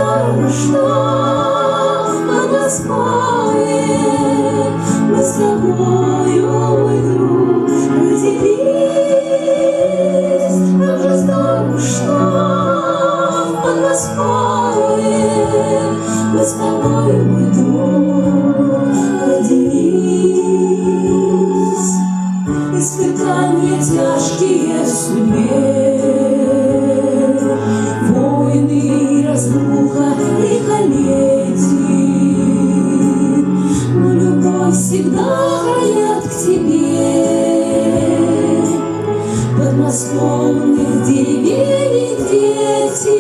здорово, что в Подмосковье мы с тобою, мой друг, родились. Как же здорово, что в Подмосковье мы с тобою, мой друг, родились. Испытания тяжкие в судьбе, войны, разруха, лихолетие, но любовь всегда хранят к тебе. Подмосковных деревень и дети,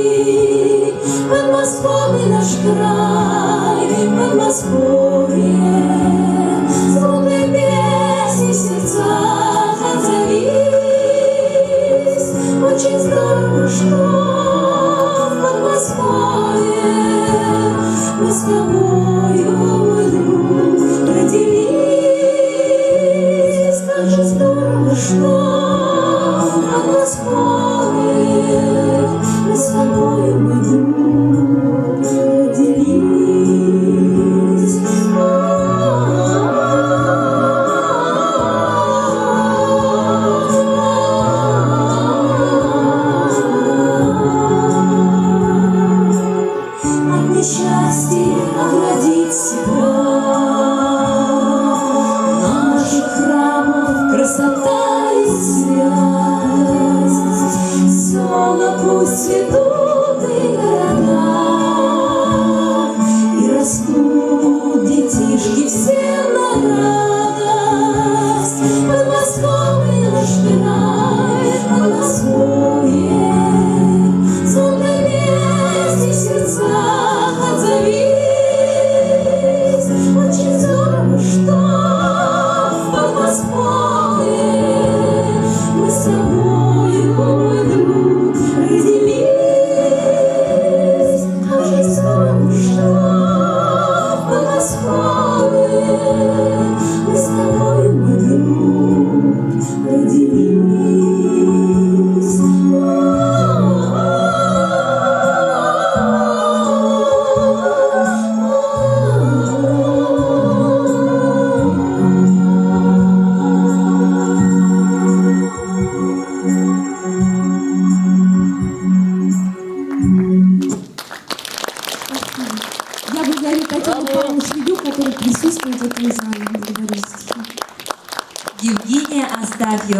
Подмосковный наш край, Подмосковье, звонкой песни в сердцах отзовись. Очень здорово, что в Подмосковье мы с тобою, мой друг, родились. Как же здорово, что в Подмосковье мы с тобою, мой друг, родились. От несчастья оградить себя, наших храмов красота и святость. Села пусть цветут и города, и растут детишки всем на радость. Подмосковный наш край, Подмосковье, звонкой песни в сердцах отзовись. Очень здорово, что в Подмосковье мы с тобою, мой друг, родились. Как же здорово, что в Подмосковье мы с тобою, мой друг, родились. Я благодарю Татьяну Павловну Шведюк, которая присутствует в этом зале. Благодарю. Евгения Астафьева.